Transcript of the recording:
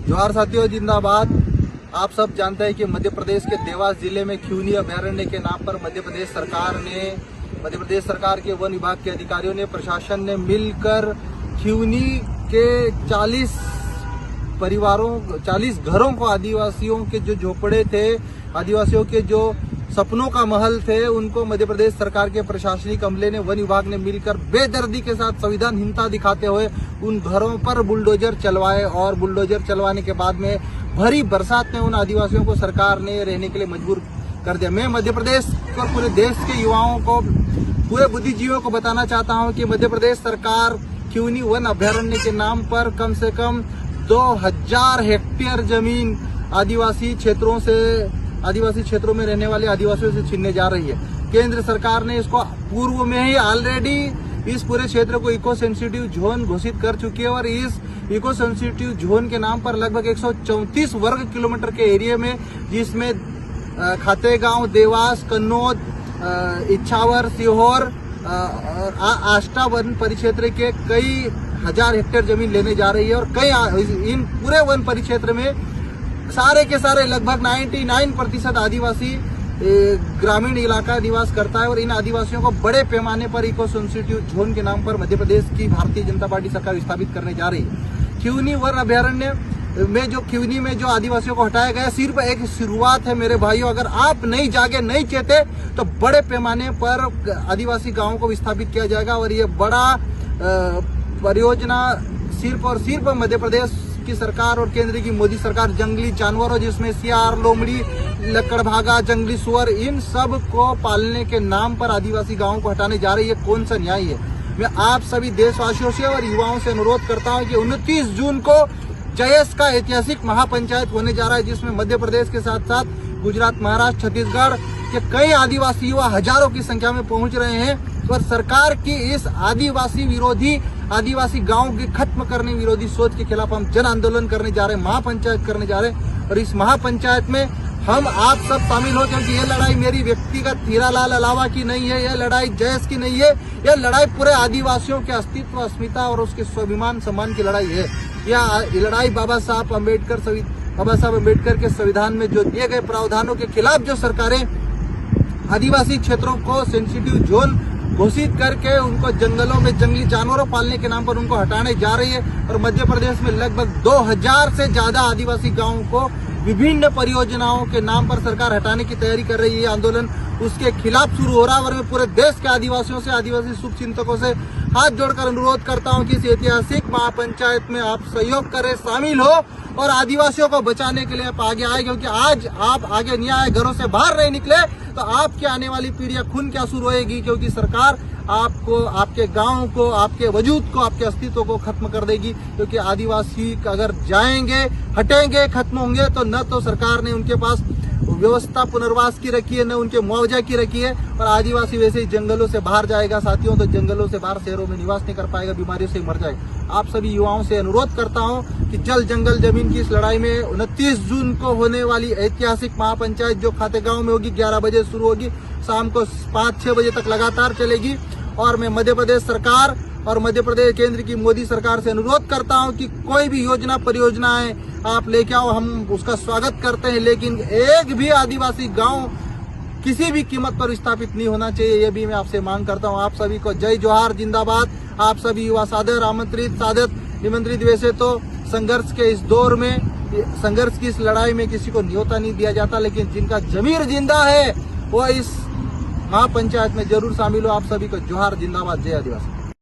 जोहार साथियों, जिंदाबाद। आप सब जानते हैं कि मध्य प्रदेश के देवास जिले में खिवनी अभयारण्य के नाम पर मध्य प्रदेश सरकार के वन विभाग के अधिकारियों ने, प्रशासन ने मिलकर खिवनी के 40 घरों को, आदिवासियों के जो झोपड़े थे, आदिवासियों के जो सपनों का महल थे, उनको मध्य प्रदेश सरकार के प्रशासनिक अमले ने, वन विभाग ने मिलकर बेदर्दी के साथ संविधानहीनता दिखाते हुए उन घरों पर बुलडोजर चलवाए। और बुलडोजर चलवाने के बाद में भरी बरसात में उन आदिवासियों को सरकार ने रहने के लिए मजबूर कर दिया। मैं मध्य प्रदेश और पूरे देश के युवाओं को, पूरे बुद्धिजीवियों को बताना चाहता हूं कि मध्य प्रदेश सरकार खिवनी वन अभयारण्य के नाम पर कम से कम 2000 हेक्टेयर जमीन आदिवासी क्षेत्रों में रहने वाले आदिवासियों से छीनने जा रही है। केंद्र सरकार ने इसको पूर्व में ही ऑलरेडी इस पूरे क्षेत्र को इको सेंसिटिव जोन घोषित कर चुकी है और इस इको सेंसिटिव जोन के नाम पर लगभग 134 वर्ग किलोमीटर के एरिया में, जिसमें खातेगांव, देवास, कन्नौज, इच्छावर, सीहोर और आष्टा वन परिक्षेत्र के कई हजार हेक्टेयर जमीन लेने जा रही है। और इन पूरे वन परिक्षेत्र में सारे के सारे लगभग 99% आदिवासी ग्रामीण इलाका निवास करता है और इन आदिवासियों को बड़े पैमाने पर इको सेंसिटिव जोन के नाम पर मध्य प्रदेश की भारतीय जनता पार्टी सरकार स्थापित करने जा रही है। खिवनी वन अभयारण्य में खिवनी में जो आदिवासियों को हटाया गया, सिर्फ एक शुरुआत है मेरे भाइयों। अगर आप नहीं जागे, नहीं चेते, तो बड़े पैमाने पर आदिवासी गांवों को विस्थापित किया जाएगा। और ये बड़ा परियोजना सिर्फ और सिर्फ मध्य प्रदेश की सरकार और केंद्र की मोदी सरकार जंगली जानवरों, जिसमें सियार, लोमड़ी, लकड़भागा, जंगली सुअर, इन सब को पालने के नाम पर आदिवासी गांवों को हटाने जा रही है। कौन सा न्याय है? मैं आप सभी देशवासियों से और युवाओं से अनुरोध करता हूं कि 29 जून को जयस का ऐतिहासिक महापंचायत होने जा रहा है, जिसमें मध्य प्रदेश के साथ साथ गुजरात, महाराष्ट्र, छत्तीसगढ़ के कई आदिवासी युवा हजारों की संख्या में पहुंच रहे हैं। और सरकार की इस आदिवासी गांव के खत्म करने विरोधी सोच के खिलाफ हम जन आंदोलन करने जा रहे हैं, महापंचायत करने जा रहे हैं। और इस महापंचायत में हम आप सब शामिल हो, क्योंकि ये लड़ाई मेरी व्यक्तिगत हीरालाल अलावा की नहीं है, यह लड़ाई जयस की नहीं है, यह लड़ाई पूरे आदिवासियों के अस्तित्व, अस्मिता और उसके स्वाभिमान सम्मान की लड़ाई है। यह लड़ाई बाबा साहब अम्बेडकर के संविधान में जो दिए गए प्रावधानों के खिलाफ जो सरकारें आदिवासी क्षेत्रों को सेंसिटिव जोन घोषित करके उनको जंगलों में जंगली जानवरों पालने के नाम पर उनको हटाने जा रही है। और मध्य प्रदेश में लगभग 2000 से ज्यादा आदिवासी गांवों को विभिन्न परियोजनाओं के नाम पर सरकार हटाने की तैयारी कर रही है। आंदोलन उसके खिलाफ शुरू हो रहा है और मैं पूरे देश के आदिवासियों से, आदिवासी शुभचिंतकों से हाथ जोड़कर अनुरोध करता हूं कि इस ऐतिहासिक महापंचायत में आप सहयोग करें, शामिल हो और आदिवासियों को बचाने के लिए आप आगे आए। क्योंकि आज आप आगे नहीं आए, घरों से बाहर नहीं निकले, तो आपकी आने वाली पीढ़ियां खून के आंसू रोएगी। क्योंकि सरकार आपको, आपके गांव को, आपके वजूद को, आपके अस्तित्व को खत्म कर देगी। क्योंकि आदिवासी अगर जाएंगे, हटेंगे, खत्म होंगे, तो न तो सरकार ने उनके पास व्यवस्था पुनर्वास की रखी है, न उनके मुआवजा की रखी है। और आदिवासी वैसे ही जंगलों से बाहर जाएगा साथियों, तो जंगलों से बाहर शहरों में निवास नहीं कर पाएगा, बीमारियों से मर जाएगा। आप सभी युवाओं से अनुरोध करता हूं कि जल जंगल जमीन की इस लड़ाई में 29 जून को होने वाली ऐतिहासिक महापंचायत जो खातेगांव में होगी, 11 बजे शुरू होगी, शाम को 5-6 बजे तक लगातार चलेगी। और मैं मध्य प्रदेश सरकार और मध्य प्रदेश केंद्र की मोदी सरकार से अनुरोध करता हूं कि कोई भी योजना, परियोजनाएं आप लेके आओ, हम उसका स्वागत करते हैं। लेकिन एक भी आदिवासी गांव किसी भी कीमत पर विस्थापित नहीं होना चाहिए, यह भी मैं आपसे मांग करता हूं। आप सभी को जय जोहार, जिंदाबाद। आप सभी युवा सादर आमंत्रित, निमंत्रित। वैसे तो संघर्ष के इस दौर में, संघर्ष की इस लड़ाई में किसी को न्योता नहीं दिया जाता, लेकिन जिनका जमीर जिंदा है वो इस महापंचायत में जरूर शामिल हो। आप सभी को जोहार, जिंदाबाद, जय आदिवासी।